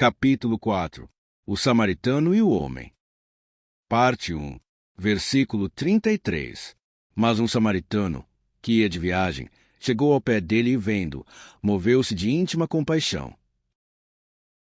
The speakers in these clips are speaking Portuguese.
Capítulo 4. O Samaritano e o Homem. Parte 1. Versículo 33. Mas um samaritano, que ia de viagem, chegou ao pé dele e vendo, moveu-se de íntima compaixão.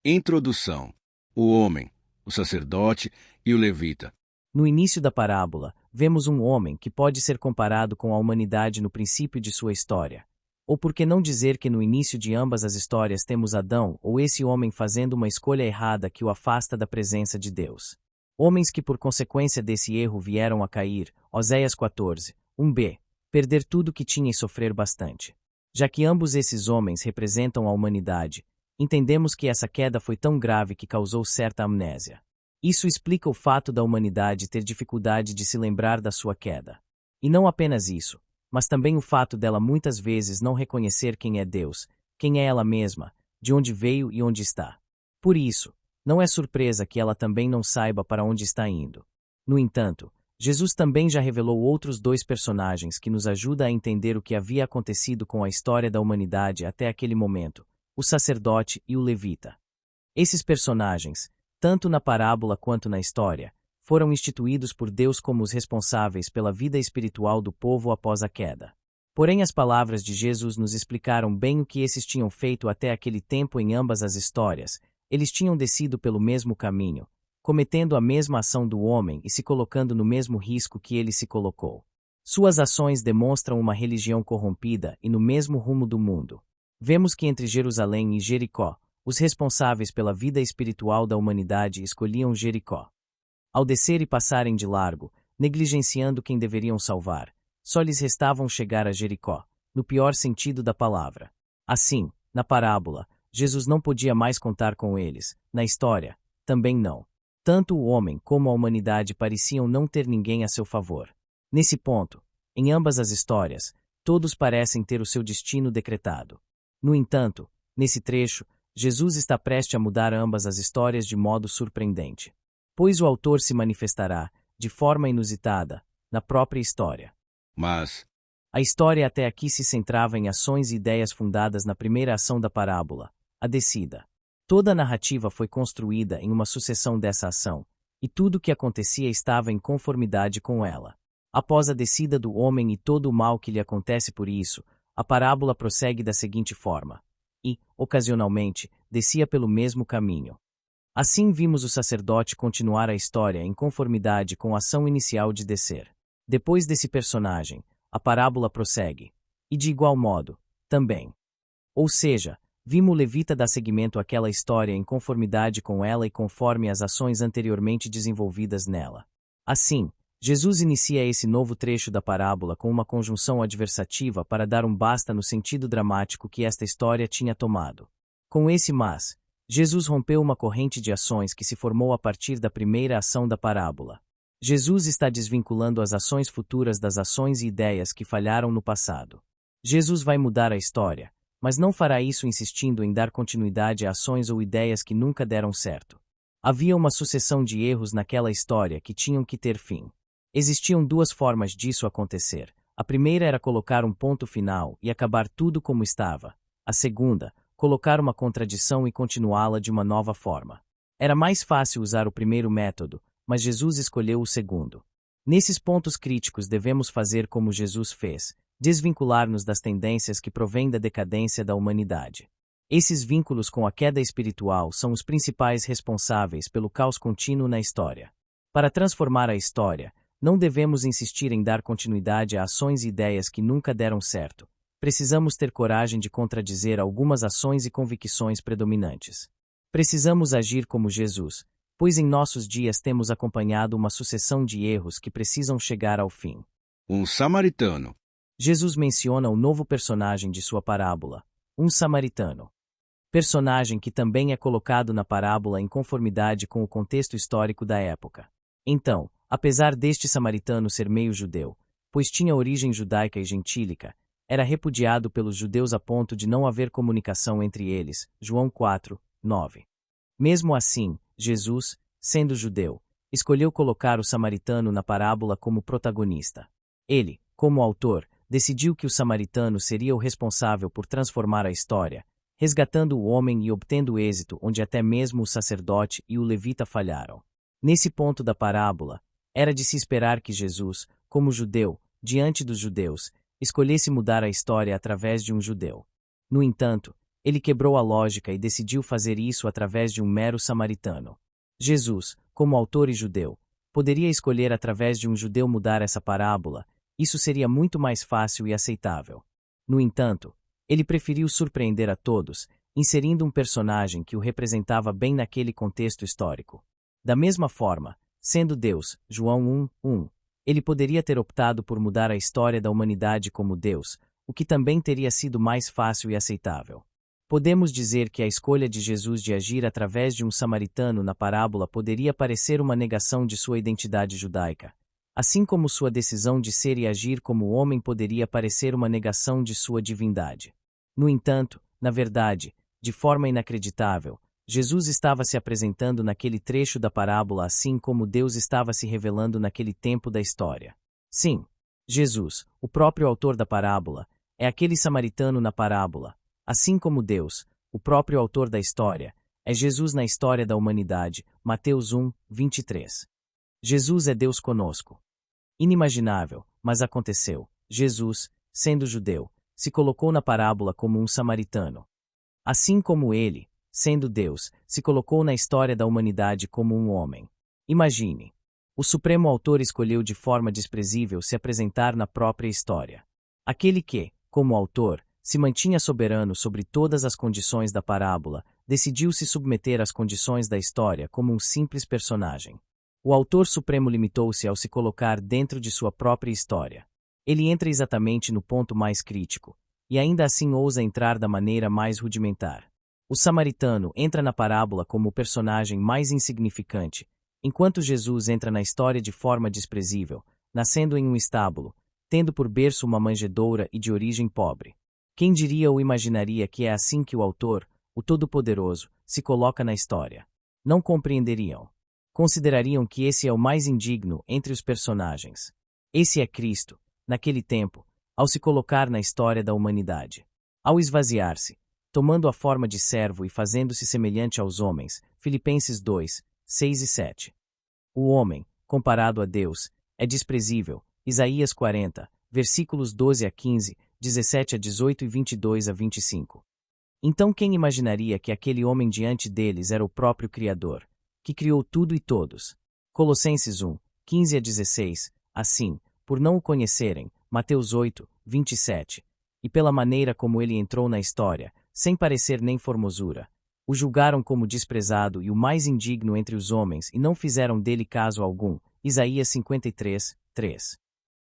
Introdução. O homem, o sacerdote e o levita. No início da parábola, vemos um homem que pode ser comparado com a humanidade no princípio de sua história. Ou por que não dizer que no início de ambas as histórias temos Adão ou esse homem fazendo uma escolha errada que o afasta da presença de Deus. Homens que por consequência desse erro vieram a cair, Oséias 14, 1b, perder tudo que tinha e sofrer bastante. Já que ambos esses homens representam a humanidade, entendemos que essa queda foi tão grave que causou certa amnésia. Isso explica o fato da humanidade ter dificuldade de se lembrar da sua queda. E não apenas isso, mas também o fato dela muitas vezes não reconhecer quem é Deus, quem é ela mesma, de onde veio e onde está. Por isso, não é surpresa que ela também não saiba para onde está indo. No entanto, Jesus também já revelou outros dois personagens que nos ajudam a entender o que havia acontecido com a história da humanidade até aquele momento, o sacerdote e o levita. Esses personagens, tanto na parábola quanto na história, foram instituídos por Deus como os responsáveis pela vida espiritual do povo após a queda. Porém, as palavras de Jesus nos explicaram bem o que esses tinham feito até aquele tempo em ambas as histórias. Eles tinham descido pelo mesmo caminho, cometendo a mesma ação do homem e se colocando no mesmo risco que ele se colocou. Suas ações demonstram uma religião corrompida e no mesmo rumo do mundo. Vemos que entre Jerusalém e Jericó, os responsáveis pela vida espiritual da humanidade escolhiam Jericó. Ao descer e passarem de largo, negligenciando quem deveriam salvar, só lhes restavam chegar a Jericó, no pior sentido da palavra. Assim, na parábola, Jesus não podia mais contar com eles, na história, também não. Tanto o homem como a humanidade pareciam não ter ninguém a seu favor. Nesse ponto, em ambas as histórias, todos parecem ter o seu destino decretado. No entanto, nesse trecho, Jesus está prestes a mudar ambas as histórias de modo surpreendente. Pois o autor se manifestará, de forma inusitada, na própria história. Mas A história até aqui se centrava em ações e ideias fundadas na primeira ação da parábola, a descida. Toda a narrativa foi construída em uma sucessão dessa ação, e tudo o que acontecia estava em conformidade com ela. Após a descida do homem e todo o mal que lhe acontece por isso, a parábola prossegue da seguinte forma. E, ocasionalmente, descia pelo mesmo caminho. Assim vimos o sacerdote continuar a história em conformidade com a ação inicial de descer. Depois desse personagem, a parábola prossegue. E de igual modo, também. Ou seja, vimos o levita dar seguimento àquela história em conformidade com ela e conforme as ações anteriormente desenvolvidas nela. Assim, Jesus inicia esse novo trecho da parábola com uma conjunção adversativa para dar um basta no sentido dramático que esta história tinha tomado. Com esse mas, Jesus rompeu uma corrente de ações que se formou a partir da primeira ação da parábola. Jesus está desvinculando as ações futuras das ações e ideias que falharam no passado. Jesus vai mudar a história, mas não fará isso insistindo em dar continuidade a ações ou ideias que nunca deram certo. Havia uma sucessão de erros naquela história que tinham que ter fim. Existiam duas formas disso acontecer. A primeira era colocar um ponto final e acabar tudo como estava. A segunda, colocar uma contradição e continuá-la de uma nova forma. Era mais fácil usar o primeiro método, mas Jesus escolheu o segundo. Nesses pontos críticos devemos fazer como Jesus fez, desvincular-nos das tendências que provêm da decadência da humanidade. Esses vínculos com a queda espiritual são os principais responsáveis pelo caos contínuo na história. Para transformar a história, não devemos insistir em dar continuidade a ações e ideias que nunca deram certo. Precisamos ter coragem de contradizer algumas ações e convicções predominantes. Precisamos agir como Jesus, pois em nossos dias temos acompanhado uma sucessão de erros que precisam chegar ao fim. um samaritano. Jesus menciona o novo personagem de sua parábola, um samaritano. Personagem que também é colocado na parábola em conformidade com o contexto histórico da época. Então, apesar deste samaritano ser meio judeu, pois tinha origem judaica e gentílica, era repudiado pelos judeus a ponto de não haver comunicação entre eles. João 4, 9. Mesmo assim, Jesus, sendo judeu, escolheu colocar o samaritano na parábola como protagonista. Ele, como autor, decidiu que o samaritano seria o responsável por transformar a história, resgatando o homem e obtendo êxito onde até mesmo o sacerdote e o levita falharam. Nesse ponto da parábola, era de se esperar que Jesus, como judeu, diante dos judeus, escolhesse mudar a história através de um judeu. No entanto, ele quebrou a lógica e decidiu fazer isso através de um mero samaritano. Jesus, como autor e judeu, poderia escolher através de um judeu mudar essa parábola, isso seria muito mais fácil e aceitável. No entanto, ele preferiu surpreender a todos, inserindo um personagem que o representava bem naquele contexto histórico. Da mesma forma, sendo Deus, João 1:1, ele poderia ter optado por mudar a história da humanidade como Deus, o que também teria sido mais fácil e aceitável. Podemos dizer que a escolha de Jesus de agir através de um samaritano na parábola poderia parecer uma negação de sua identidade judaica, assim como sua decisão de ser e agir como homem poderia parecer uma negação de sua divindade. No entanto, na verdade, de forma inacreditável, Jesus estava se apresentando naquele trecho da parábola assim como Deus estava se revelando naquele tempo da história. Sim, Jesus, o próprio autor da parábola, é aquele samaritano na parábola, assim como Deus, o próprio autor da história, é Jesus na história da humanidade, Mateus 1:23. Jesus é Deus conosco. Inimaginável, mas aconteceu. Jesus, sendo judeu, se colocou na parábola como um samaritano. Assim como ele, sendo Deus, se colocou na história da humanidade como um homem. Imagine. O Supremo Autor escolheu de forma desprezível se apresentar na própria história. Aquele que, como autor, se mantinha soberano sobre todas as condições da parábola, decidiu se submeter às condições da história como um simples personagem. O autor supremo limitou-se ao se colocar dentro de sua própria história. Ele entra exatamente no ponto mais crítico, e ainda assim ousa entrar da maneira mais rudimentar. O samaritano entra na parábola como o personagem mais insignificante, enquanto Jesus entra na história de forma desprezível, nascendo em um estábulo, tendo por berço uma manjedoura e de origem pobre. Quem diria ou imaginaria que é assim que o autor, o Todo-Poderoso, se coloca na história? Não compreenderiam. Considerariam que esse é o mais indigno entre os personagens. Esse é Cristo, naquele tempo, ao se colocar na história da humanidade. Ao esvaziar-se, tomando a forma de servo e fazendo-se semelhante aos homens, Filipenses 2:6 e 7. O homem, comparado a Deus, é desprezível, Isaías 40, versículos 12 a 15, 17 a 18 e 22 a 25. Então quem imaginaria que aquele homem diante deles era o próprio Criador, que criou tudo e todos? Colossenses 1:15 a 16, assim, por não o conhecerem, Mateus 8:27, e pela maneira como ele entrou na história, sem parecer nem formosura, o julgaram como desprezado e o mais indigno entre os homens e não fizeram dele caso algum, Isaías 53:3.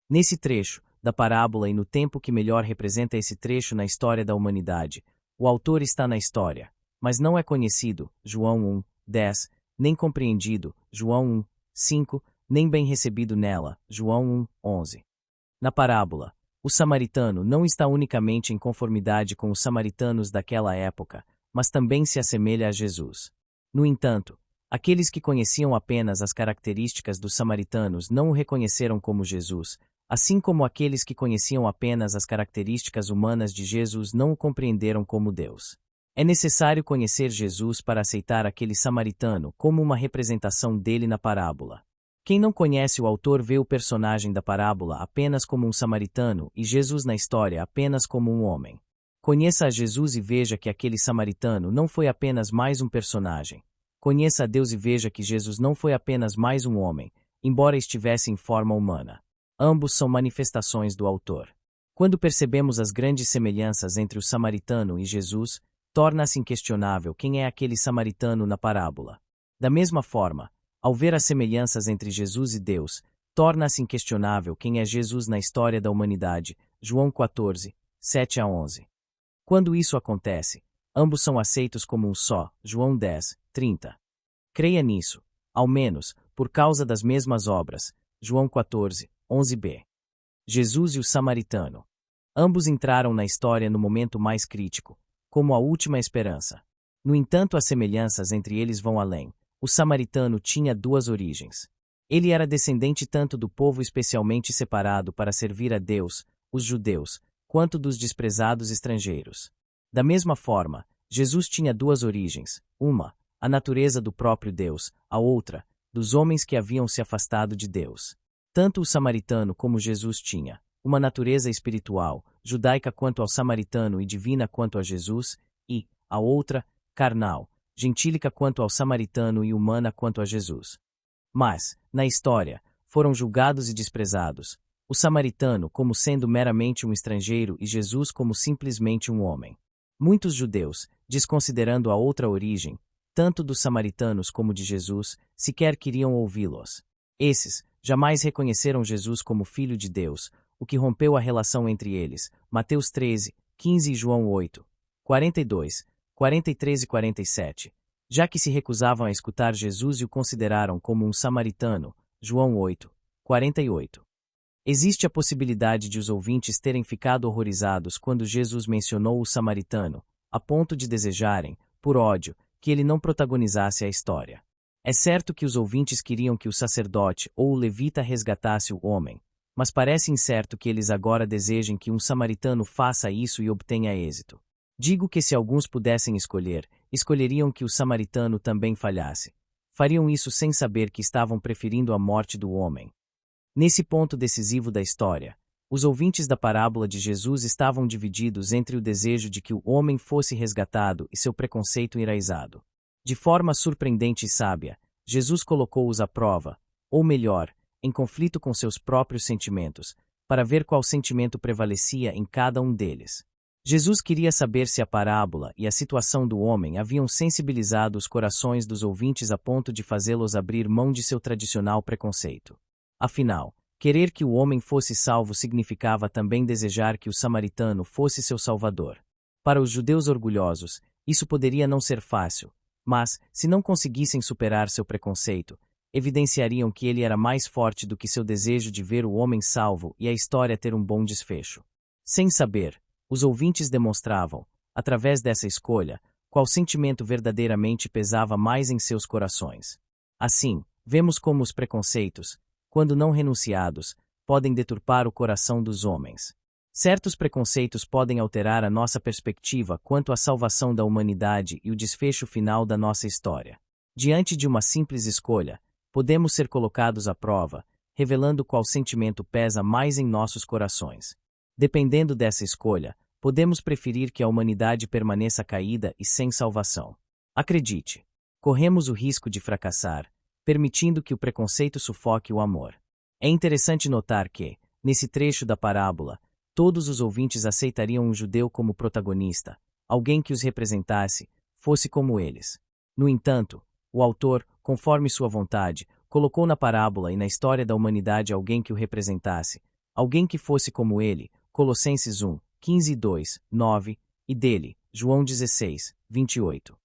Nesse trecho da parábola e no tempo que melhor representa esse trecho na história da humanidade, o autor está na história, mas não é conhecido, João 1:10, nem compreendido, João 1:5, nem bem recebido nela, João 1:11. Na parábola, o samaritano não está unicamente em conformidade com os samaritanos daquela época, mas também se assemelha a Jesus. No entanto, aqueles que conheciam apenas as características dos samaritanos não o reconheceram como Jesus, assim como aqueles que conheciam apenas as características humanas de Jesus não o compreenderam como Deus. É necessário conhecer Jesus para aceitar aquele samaritano como uma representação dele na parábola. Quem não conhece o autor vê o personagem da parábola apenas como um samaritano e Jesus na história apenas como um homem. Conheça a Jesus e veja que aquele samaritano não foi apenas mais um personagem. Conheça a Deus e veja que Jesus não foi apenas mais um homem, embora estivesse em forma humana. Ambos são manifestações do autor. Quando percebemos as grandes semelhanças entre o samaritano e Jesus, torna-se inquestionável quem é aquele samaritano na parábola. Da mesma forma, ao ver as semelhanças entre Jesus e Deus, torna-se inquestionável quem é Jesus na história da humanidade, João 14:7 a 11. Quando isso acontece, ambos são aceitos como um só, João 10:30. Creia nisso, ao menos, por causa das mesmas obras, João 14:11b. Jesus e o samaritano. Ambos entraram na história no momento mais crítico, como a última esperança. No entanto, as semelhanças entre eles vão além. O samaritano tinha duas origens. Ele era descendente tanto do povo especialmente separado para servir a Deus, os judeus, quanto dos desprezados estrangeiros. Da mesma forma, Jesus tinha duas origens: uma, a natureza do próprio Deus; a outra, dos homens que haviam se afastado de Deus. Tanto o samaritano como Jesus tinha uma natureza espiritual, judaica quanto ao samaritano e divina quanto a Jesus, e, a outra, carnal, gentílica quanto ao samaritano e humana quanto a Jesus. Mas, na história, foram julgados e desprezados, o samaritano como sendo meramente um estrangeiro e Jesus como simplesmente um homem. Muitos judeus, desconsiderando a outra origem, tanto dos samaritanos como de Jesus, sequer queriam ouvi-los. Esses jamais reconheceram Jesus como Filho de Deus, o que rompeu a relação entre eles. Mateus 13, 15 e João 8, 42, 43 e 47. Já que se recusavam a escutar Jesus e o consideraram como um samaritano. João 8, 48. Existe a possibilidade de os ouvintes terem ficado horrorizados quando Jesus mencionou o samaritano, a ponto de desejarem, por ódio, que ele não protagonizasse a história. É certo que os ouvintes queriam que o sacerdote ou o levita resgatasse o homem, mas parece incerto que eles agora desejem que um samaritano faça isso e obtenha êxito. Digo que se alguns pudessem escolher, escolheriam que o samaritano também falhasse. Fariam isso sem saber que estavam preferindo a morte do homem. Nesse ponto decisivo da história, os ouvintes da parábola de Jesus estavam divididos entre o desejo de que o homem fosse resgatado e seu preconceito enraizado. De forma surpreendente e sábia, Jesus colocou-os à prova, ou melhor, em conflito com seus próprios sentimentos, para ver qual sentimento prevalecia em cada um deles. Jesus queria saber se a parábola e a situação do homem haviam sensibilizado os corações dos ouvintes a ponto de fazê-los abrir mão de seu tradicional preconceito. Afinal, querer que o homem fosse salvo significava também desejar que o samaritano fosse seu salvador. Para os judeus orgulhosos, isso poderia não ser fácil, mas, se não conseguissem superar seu preconceito, evidenciariam que ele era mais forte do que seu desejo de ver o homem salvo e a história ter um bom desfecho. Sem saber, os ouvintes demonstravam, através dessa escolha, qual sentimento verdadeiramente pesava mais em seus corações. Assim, vemos como os preconceitos, quando não renunciados, podem deturpar o coração dos homens. Certos preconceitos podem alterar a nossa perspectiva quanto à salvação da humanidade e o desfecho final da nossa história. Diante de uma simples escolha, podemos ser colocados à prova, revelando qual sentimento pesa mais em nossos corações. Dependendo dessa escolha, podemos preferir que a humanidade permaneça caída e sem salvação. Acredite, corremos o risco de fracassar, permitindo que o preconceito sufoque o amor. É interessante notar que, nesse trecho da parábola, todos os ouvintes aceitariam um judeu como protagonista, alguém que os representasse, fosse como eles. No entanto, o autor, conforme sua vontade, colocou na parábola e na história da humanidade alguém que o representasse, alguém que fosse como ele. Colossenses 1, 15 e 2, 9, e dele, João 16, 28.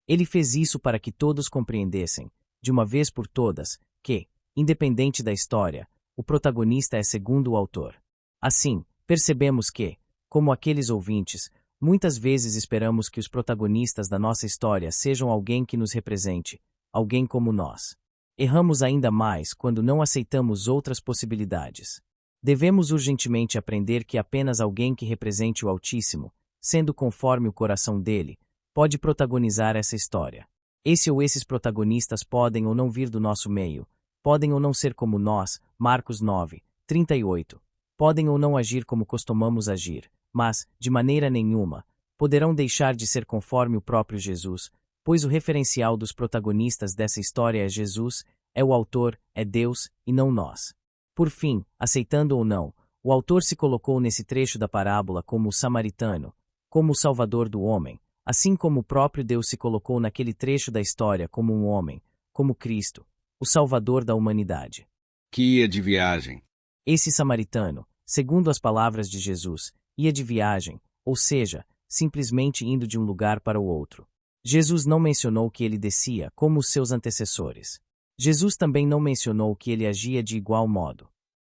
Ele fez isso para que todos compreendessem, de uma vez por todas, que, independente da história, o protagonista é segundo o autor. Assim, percebemos que, como aqueles ouvintes, muitas vezes esperamos que os protagonistas da nossa história sejam alguém que nos represente, alguém como nós. Erramos ainda mais quando não aceitamos outras possibilidades. Devemos urgentemente aprender que apenas alguém que represente o Altíssimo, sendo conforme o coração dele, pode protagonizar essa história. Esse ou esses protagonistas podem ou não vir do nosso meio, podem ou não ser como nós, Marcos 9, 38, podem ou não agir como costumamos agir, mas, de maneira nenhuma, poderão deixar de ser conforme o próprio Jesus, pois o referencial dos protagonistas dessa história é Jesus, é o autor, é Deus, e não nós. Por fim, aceitando ou não, o autor se colocou nesse trecho da parábola como o samaritano, como o salvador do homem, assim como o próprio Deus se colocou naquele trecho da história como um homem, como Cristo, o salvador da humanidade. Que ia de viagem. Esse samaritano, segundo as palavras de Jesus, ia de viagem, ou seja, simplesmente indo de um lugar para o outro. Jesus não mencionou que ele descia como os seus antecessores. Jesus também não mencionou que ele agia de igual modo.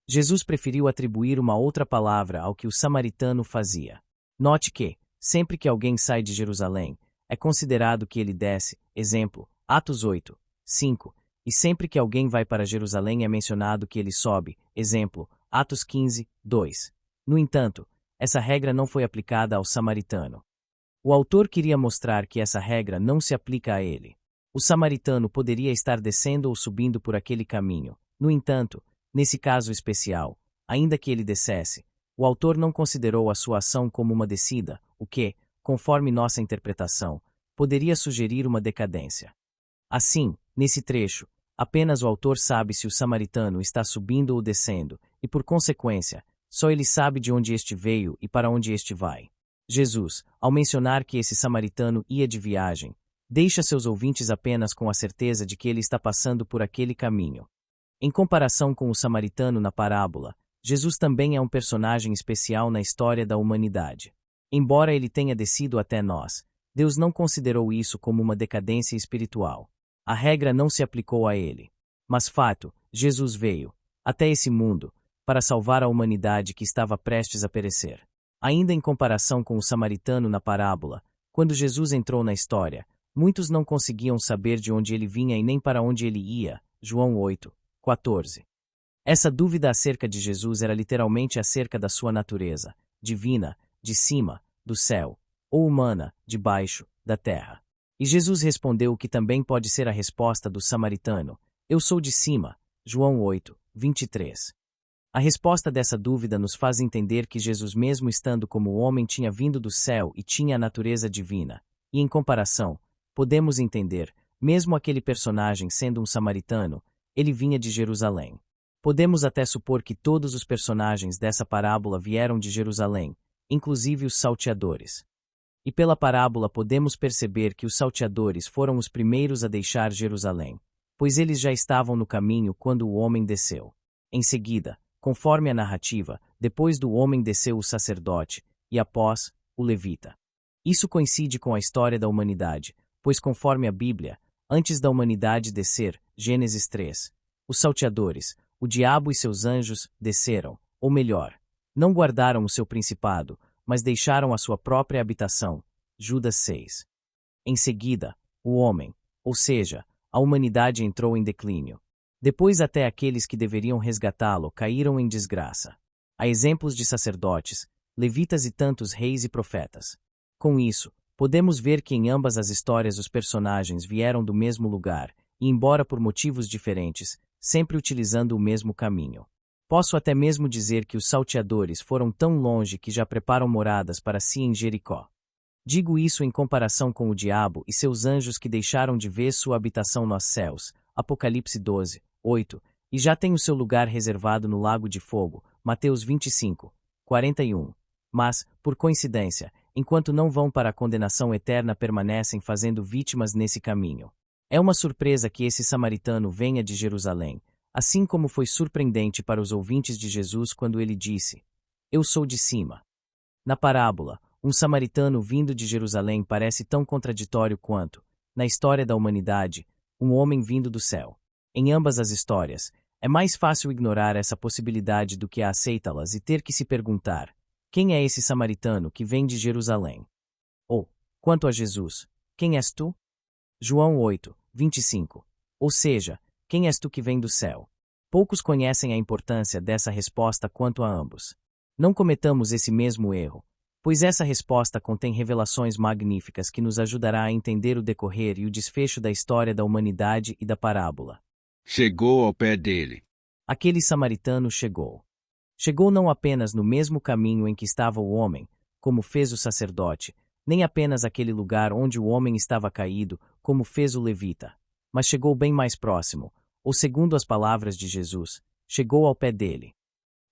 Jesus preferiu atribuir uma outra palavra ao que o samaritano fazia. Note que, sempre que alguém sai de Jerusalém, é considerado que ele desce, exemplo, Atos 8, 5, e sempre que alguém vai para Jerusalém é mencionado que ele sobe, exemplo, Atos 15, 2. No entanto, essa regra não foi aplicada ao samaritano. O autor queria mostrar que essa regra não se aplica a ele. O samaritano poderia estar descendo ou subindo por aquele caminho. No entanto, nesse caso especial, ainda que ele descesse, o autor não considerou a sua ação como uma descida, o que, conforme nossa interpretação, poderia sugerir uma decadência. Assim, nesse trecho, apenas o autor sabe se o samaritano está subindo ou descendo, e por consequência, só ele sabe de onde este veio e para onde este vai. Jesus, ao mencionar que esse samaritano ia de viagem, deixa seus ouvintes apenas com a certeza de que ele está passando por aquele caminho. Em comparação com o samaritano na parábola, Jesus também é um personagem especial na história da humanidade. Embora ele tenha descido até nós, Deus não considerou isso como uma decadência espiritual. A regra não se aplicou a ele. Mas fato, Jesus veio, até esse mundo, para salvar a humanidade que estava prestes a perecer. Ainda em comparação com o samaritano na parábola, quando Jesus entrou na história, muitos não conseguiam saber de onde ele vinha e nem para onde ele ia. João 8:14. Essa dúvida acerca de Jesus era literalmente acerca da sua natureza, divina, de cima, do céu, ou humana, de baixo, da terra. E Jesus respondeu o que também pode ser a resposta do samaritano: eu sou de cima. João 8:23. A resposta dessa dúvida nos faz entender que Jesus, mesmo estando como homem, tinha vindo do céu e tinha a natureza divina. E em comparação, podemos entender, mesmo aquele personagem sendo um samaritano, ele vinha de Jerusalém. Podemos até supor que todos os personagens dessa parábola vieram de Jerusalém, inclusive os salteadores. E pela parábola podemos perceber que os salteadores foram os primeiros a deixar Jerusalém, pois eles já estavam no caminho quando o homem desceu. Em seguida, conforme a narrativa, depois do homem desceu o sacerdote, e após, o levita. Isso coincide com a história da humanidade, pois conforme a Bíblia, antes da humanidade descer, Gênesis 3, os salteadores, o diabo e seus anjos, desceram, ou melhor, não guardaram o seu principado, mas deixaram a sua própria habitação. Judas 6. Em seguida, o homem, ou seja, a humanidade entrou em declínio. Depois até aqueles que deveriam resgatá-lo caíram em desgraça. Há exemplos de sacerdotes, levitas e tantos reis e profetas. Com isso, podemos ver que em ambas as histórias os personagens vieram do mesmo lugar, e embora por motivos diferentes, sempre utilizando o mesmo caminho. Posso até mesmo dizer que os salteadores foram tão longe que já preparam moradas para si em Jericó. Digo isso em comparação com o diabo e seus anjos que deixaram de ver sua habitação nos céus, Apocalipse 12:8, e já tem o seu lugar reservado no lago de fogo, Mateus 25:41. Mas, por coincidência, enquanto não vão para a condenação eterna, permanecem fazendo vítimas nesse caminho. É uma surpresa que esse samaritano venha de Jerusalém, assim como foi surpreendente para os ouvintes de Jesus quando ele disse: eu sou de cima. Na parábola, um samaritano vindo de Jerusalém parece tão contraditório quanto, na história da humanidade, um homem vindo do céu. Em ambas as histórias, é mais fácil ignorar essa possibilidade do que aceitá-las e ter que se perguntar: quem é esse samaritano que vem de Jerusalém? Ou, quanto a Jesus, quem és tu? João 8:25. Ou seja, quem és tu que vem do céu? Poucos conhecem a importância dessa resposta quanto a ambos. Não cometamos esse mesmo erro, pois essa resposta contém revelações magníficas que nos ajudará a entender o decorrer e o desfecho da história da humanidade e da parábola. Chegou ao pé dele. Aquele samaritano chegou. Chegou não apenas no mesmo caminho em que estava o homem, como fez o sacerdote, nem apenas aquele lugar onde o homem estava caído, como fez o levita, mas chegou bem mais próximo, ou segundo as palavras de Jesus, chegou ao pé dele.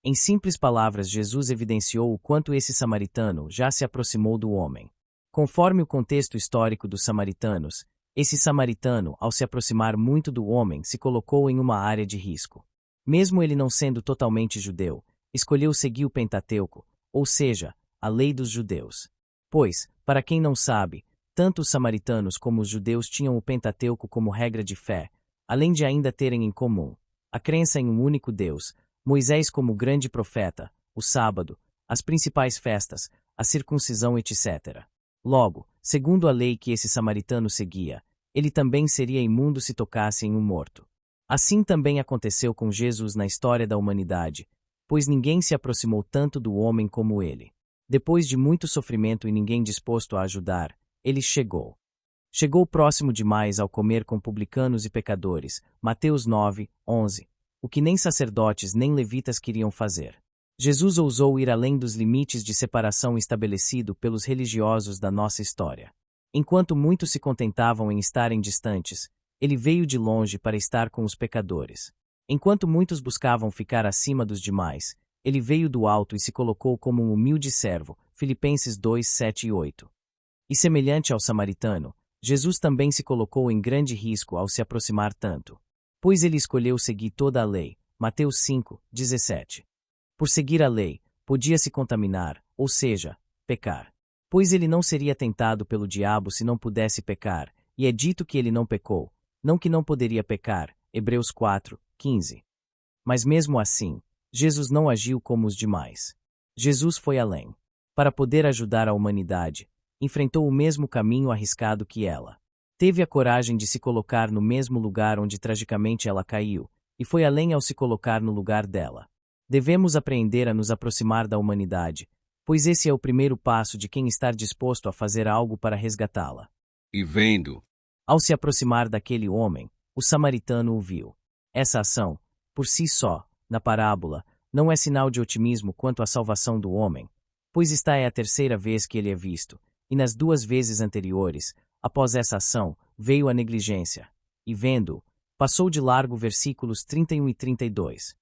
Em simples palavras, Jesus evidenciou o quanto esse samaritano já se aproximou do homem. Conforme o contexto histórico dos samaritanos, esse samaritano, ao se aproximar muito do homem, se colocou em uma área de risco. Mesmo ele não sendo totalmente judeu, escolheu seguir o Pentateuco, ou seja, a lei dos judeus. Pois, para quem não sabe, tanto os samaritanos como os judeus tinham o Pentateuco como regra de fé, além de ainda terem em comum a crença em um único Deus, Moisés como grande profeta, o sábado, as principais festas, a circuncisão, etc. Logo, segundo a lei que esse samaritano seguia, ele também seria imundo se tocasse em um morto. Assim também aconteceu com Jesus na história da humanidade, pois ninguém se aproximou tanto do homem como ele. Depois de muito sofrimento e ninguém disposto a ajudar, ele chegou. Chegou próximo demais ao comer com publicanos e pecadores, Mateus 9, 11, o que nem sacerdotes nem levitas queriam fazer. Jesus ousou ir além dos limites de separação estabelecido pelos religiosos da nossa história. Enquanto muitos se contentavam em estarem distantes, ele veio de longe para estar com os pecadores. Enquanto muitos buscavam ficar acima dos demais, ele veio do alto e se colocou como um humilde servo, Filipenses 2, 7 e 8. E semelhante ao samaritano, Jesus também se colocou em grande risco ao se aproximar tanto. Pois ele escolheu seguir toda a lei, Mateus 5, 17. Por seguir a lei, podia se contaminar, ou seja, pecar. Pois ele não seria tentado pelo diabo se não pudesse pecar, e é dito que ele não pecou, não que não poderia pecar, Hebreus 4, 15. Mas mesmo assim, Jesus não agiu como os demais. Jesus foi além. Para poder ajudar a humanidade, enfrentou o mesmo caminho arriscado que ela. Teve a coragem de se colocar no mesmo lugar onde tragicamente ela caiu, e foi além ao se colocar no lugar dela. Devemos aprender a nos aproximar da humanidade, pois esse é o primeiro passo de quem está disposto a fazer algo para resgatá-la. E vendo, Ao se aproximar daquele homem, o samaritano o viu. Essa ação, por si só, na parábola, não é sinal de otimismo quanto à salvação do homem, pois esta é a terceira vez que ele é visto, e nas 2 vezes anteriores, após essa ação, veio a negligência, e vendo-o, passou de largo versículos 31 e 32.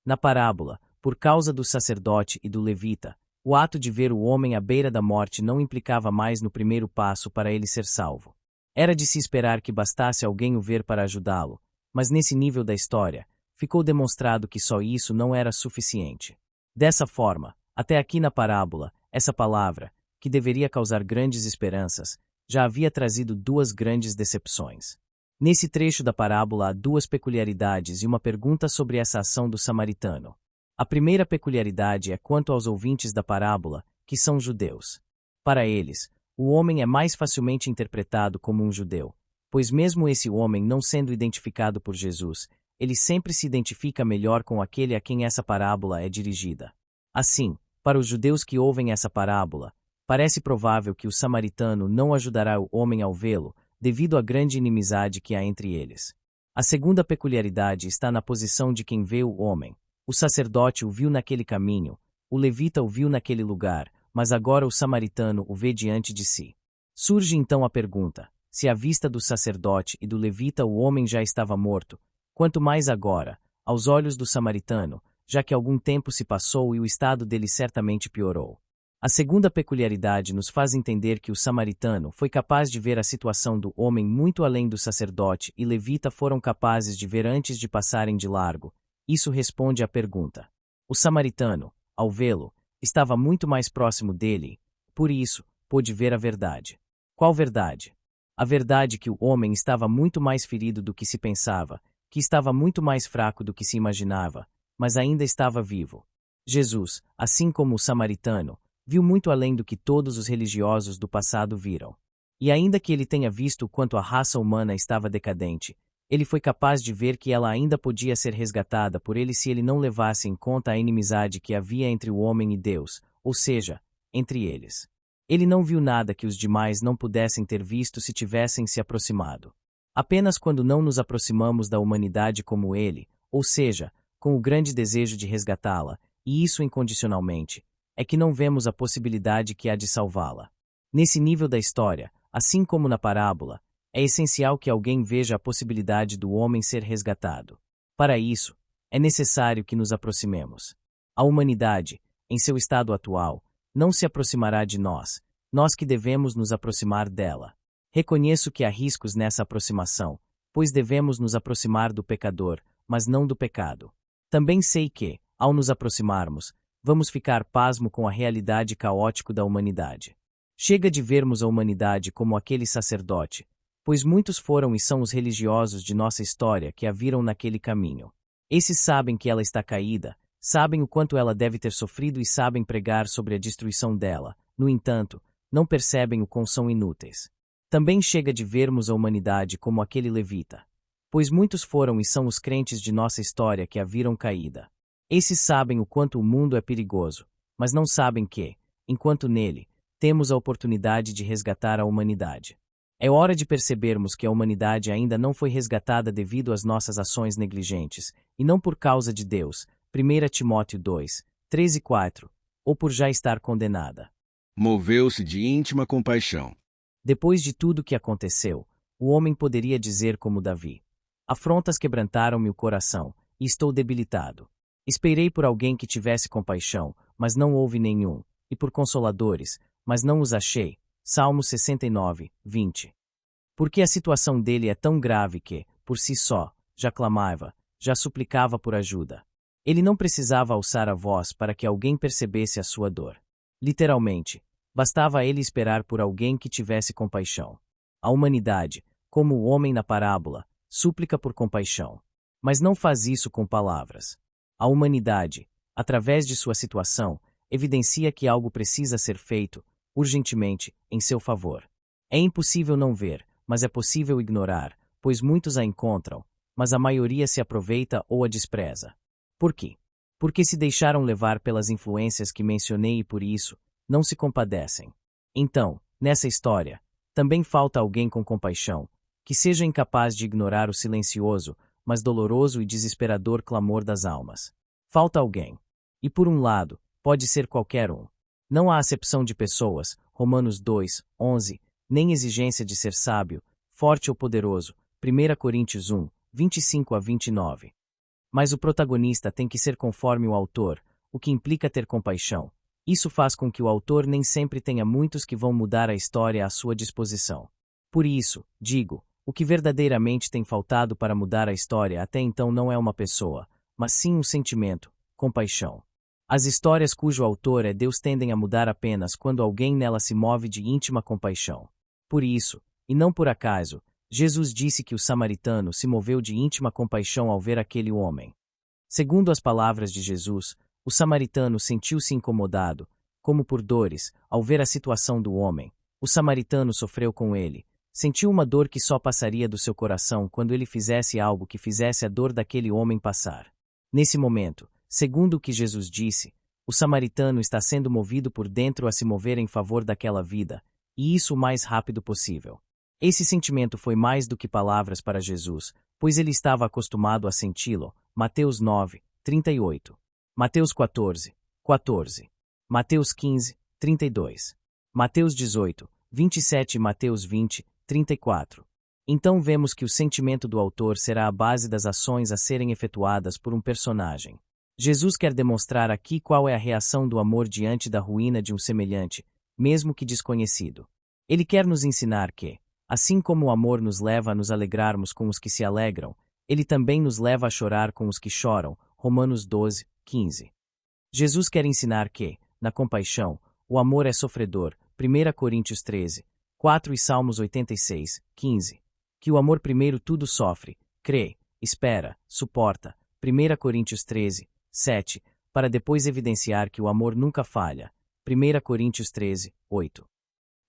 Na parábola, por causa do sacerdote e do levita, o ato de ver o homem à beira da morte não implicava mais no primeiro passo para ele ser salvo. Era de se esperar que bastasse alguém o ver para ajudá-lo, mas nesse nível da história, ficou demonstrado que só isso não era suficiente. Dessa forma, até aqui na parábola, essa palavra, que deveria causar grandes esperanças, já havia trazido 2 grandes decepções. Nesse trecho da parábola há 2 peculiaridades e uma pergunta sobre essa ação do samaritano. A primeira peculiaridade é quanto aos ouvintes da parábola, que são judeus. Para eles, o homem é mais facilmente interpretado como um judeu, pois mesmo esse homem não sendo identificado por Jesus, ele sempre se identifica melhor com aquele a quem essa parábola é dirigida. Assim, para os judeus que ouvem essa parábola, parece provável que o samaritano não ajudará o homem ao vê-lo, devido à grande inimizade que há entre eles. A segunda peculiaridade está na posição de quem vê o homem. O sacerdote o viu naquele caminho, o levita o viu naquele lugar, mas agora o samaritano o vê diante de si. Surge então a pergunta: se à vista do sacerdote e do levita o homem já estava morto, quanto mais agora, aos olhos do samaritano, já que algum tempo se passou e o estado dele certamente piorou. A segunda peculiaridade nos faz entender que o samaritano foi capaz de ver a situação do homem muito além do sacerdote e levita foram capazes de ver antes de passarem de largo. Isso responde à pergunta. O samaritano, ao vê-lo, estava muito mais próximo dele, por isso, pôde ver a verdade. Qual verdade? A verdade que o homem estava muito mais ferido do que se pensava, que estava muito mais fraco do que se imaginava, mas ainda estava vivo. Jesus, assim como o samaritano, viu muito além do que todos os religiosos do passado viram. E ainda que ele tenha visto o quanto a raça humana estava decadente, ele foi capaz de ver que ela ainda podia ser resgatada por ele se ele não levasse em conta a inimizade que havia entre o homem e Deus, ou seja, entre eles. Ele não viu nada que os demais não pudessem ter visto se tivessem se aproximado. Apenas quando não nos aproximamos da humanidade como ele, ou seja, com o grande desejo de resgatá-la, e isso incondicionalmente, é que não vemos a possibilidade que há de salvá-la. Nesse nível da história, assim como na parábola, é essencial que alguém veja a possibilidade do homem ser resgatado. Para isso, é necessário que nos aproximemos. A humanidade, em seu estado atual, não se aproximará de nós, nós que devemos nos aproximar dela. Reconheço que há riscos nessa aproximação, pois devemos nos aproximar do pecador, mas não do pecado. Também sei que, ao nos aproximarmos, vamos ficar pasmo com a realidade caótica da humanidade. Chega de vermos a humanidade como aquele sacerdote, pois muitos foram e são os religiosos de nossa história que a viram naquele caminho. Esses sabem que ela está caída, sabem o quanto ela deve ter sofrido e sabem pregar sobre a destruição dela, no entanto, não percebem o quão são inúteis. Também chega de vermos a humanidade como aquele levita, pois muitos foram e são os crentes de nossa história que a viram caída. Esses sabem o quanto o mundo é perigoso, mas não sabem que, enquanto nele, temos a oportunidade de resgatar a humanidade. É hora de percebermos que a humanidade ainda não foi resgatada devido às nossas ações negligentes, e não por causa de Deus, 1 Timóteo 2, 13 e 4, ou por já estar condenada. Moveu-se de íntima compaixão. Depois de tudo que aconteceu, o homem poderia dizer como Davi: afrontas quebrantaram-me o coração, e estou debilitado. Esperei por alguém que tivesse compaixão, mas não houve nenhum, e por consoladores, mas não os achei. Salmo 69, 20. Porque a situação dele é tão grave que, por si só, já clamava, já suplicava por ajuda. Ele não precisava alçar a voz para que alguém percebesse a sua dor. Literalmente, bastava a ele esperar por alguém que tivesse compaixão. A humanidade, como o homem na parábola, súplica por compaixão. Mas não faz isso com palavras. A humanidade, através de sua situação, evidencia que algo precisa ser feito, urgentemente, em seu favor. É impossível não ver, mas é possível ignorar, pois muitos a encontram, mas a maioria se aproveita ou a despreza. Por quê? Porque se deixaram levar pelas influências que mencionei e por isso, não se compadecem. Então, nessa história, também falta alguém com compaixão, que seja incapaz de ignorar o silencioso, mas doloroso e desesperador clamor das almas. Falta alguém. E por um lado, pode ser qualquer um. Não há acepção de pessoas, Romanos 2, 11, nem exigência de ser sábio, forte ou poderoso, 1 Coríntios 1, 25 a 29. Mas o protagonista tem que ser conforme o autor, o que implica ter compaixão. Isso faz com que o autor nem sempre tenha muitos que vão mudar a história à sua disposição. Por isso, digo, o que verdadeiramente tem faltado para mudar a história até então não é uma pessoa, mas sim um sentimento, compaixão. As histórias cujo autor é Deus tendem a mudar apenas quando alguém nela se move de íntima compaixão. Por isso, e não por acaso, Jesus disse que o samaritano se moveu de íntima compaixão ao ver aquele homem. Segundo as palavras de Jesus, o samaritano sentiu-se incomodado, como por dores, ao ver a situação do homem. O samaritano sofreu com ele, sentiu uma dor que só passaria do seu coração quando ele fizesse algo que fizesse a dor daquele homem passar. Nesse momento, segundo o que Jesus disse, o samaritano está sendo movido por dentro a se mover em favor daquela vida, e isso o mais rápido possível. Esse sentimento foi mais do que palavras para Jesus, pois ele estava acostumado a senti-lo. Mateus 9, 38. Mateus 14, 14. Mateus 15, 32. Mateus 18, 27 e Mateus 20, 34. Então vemos que o sentimento do autor será a base das ações a serem efetuadas por um personagem. Jesus quer demonstrar aqui qual é a reação do amor diante da ruína de um semelhante, mesmo que desconhecido. Ele quer nos ensinar que, assim como o amor nos leva a nos alegrarmos com os que se alegram, ele também nos leva a chorar com os que choram. Romanos 12, 15. Jesus quer ensinar que, na compaixão, o amor é sofredor. 1 Coríntios 13, 4 e Salmos 86, 15. Que o amor primeiro tudo sofre, crê, espera, suporta. 1 Coríntios 13, 7, para depois evidenciar que o amor nunca falha. 1 Coríntios 13, 8.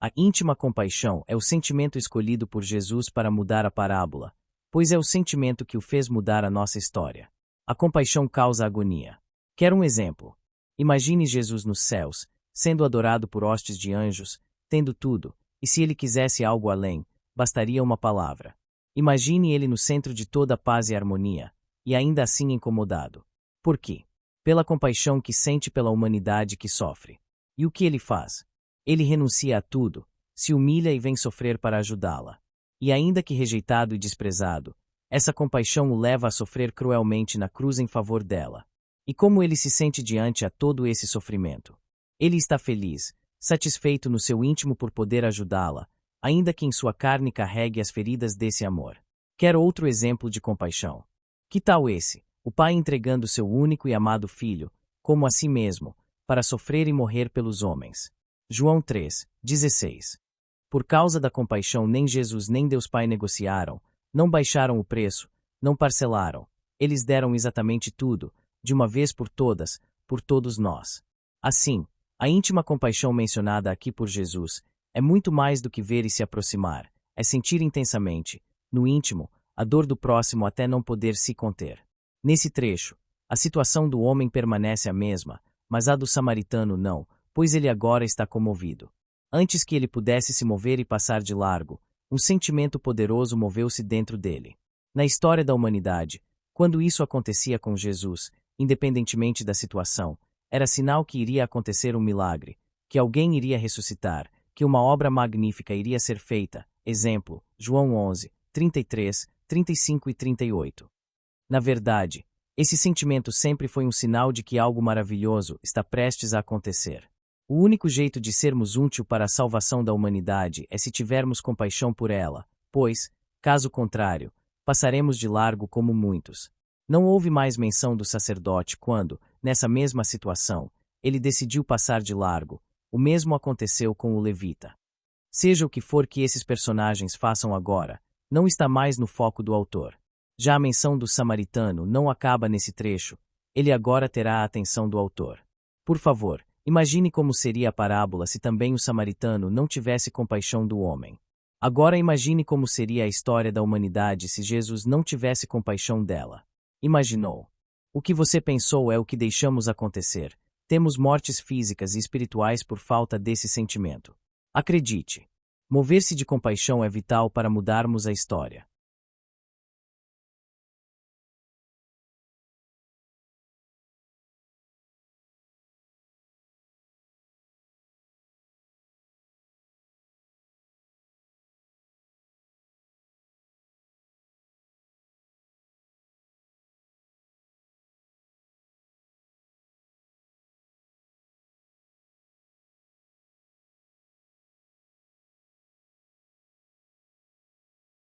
A íntima compaixão é o sentimento escolhido por Jesus para mudar a parábola, pois é o sentimento que o fez mudar a nossa história. A compaixão causa agonia. Quer um exemplo? Imagine Jesus nos céus, sendo adorado por hostes de anjos, tendo tudo, e se ele quisesse algo além, bastaria uma palavra. Imagine ele no centro de toda paz e harmonia, e ainda assim incomodado. Por quê? Pela compaixão que sente pela humanidade que sofre. E o que ele faz? Ele renuncia a tudo, se humilha e vem sofrer para ajudá-la. E ainda que rejeitado e desprezado, essa compaixão o leva a sofrer cruelmente na cruz em favor dela. E como ele se sente diante a todo esse sofrimento? Ele está feliz, satisfeito no seu íntimo por poder ajudá-la, ainda que em sua carne carregue as feridas desse amor. Quer outro exemplo de compaixão? Que tal esse? O pai entregando seu único e amado filho, como a si mesmo, para sofrer e morrer pelos homens. João 3, 16. Por causa da compaixão nem Jesus nem Deus Pai negociaram, não baixaram o preço, não parcelaram, eles deram exatamente tudo, de uma vez por todas, por todos nós. Assim, a íntima compaixão mencionada aqui por Jesus é muito mais do que ver e se aproximar, é sentir intensamente, no íntimo, a dor do próximo até não poder se conter. Nesse trecho, a situação do homem permanece a mesma, mas a do samaritano não, pois ele agora está comovido. Antes que ele pudesse se mover e passar de largo, um sentimento poderoso moveu-se dentro dele. Na história da humanidade, quando isso acontecia com Jesus, independentemente da situação, era sinal que iria acontecer um milagre, que alguém iria ressuscitar, que uma obra magnífica iria ser feita. Exemplo, João 11, 33, 35 e 38. Na verdade, esse sentimento sempre foi um sinal de que algo maravilhoso está prestes a acontecer. O único jeito de sermos útil para a salvação da humanidade é se tivermos compaixão por ela, pois, caso contrário, passaremos de largo como muitos. Não houve mais menção do sacerdote quando, nessa mesma situação, ele decidiu passar de largo. O mesmo aconteceu com o levita. Seja o que for que esses personagens façam agora, não está mais no foco do autor. Já a menção do samaritano não acaba nesse trecho, ele agora terá a atenção do autor. Por favor, imagine como seria a parábola se também o samaritano não tivesse compaixão do homem. Agora imagine como seria a história da humanidade se Jesus não tivesse compaixão dela. Imaginou? O que você pensou é o que deixamos acontecer. Temos mortes físicas e espirituais por falta desse sentimento. Acredite. Mover-se de compaixão é vital para mudarmos a história.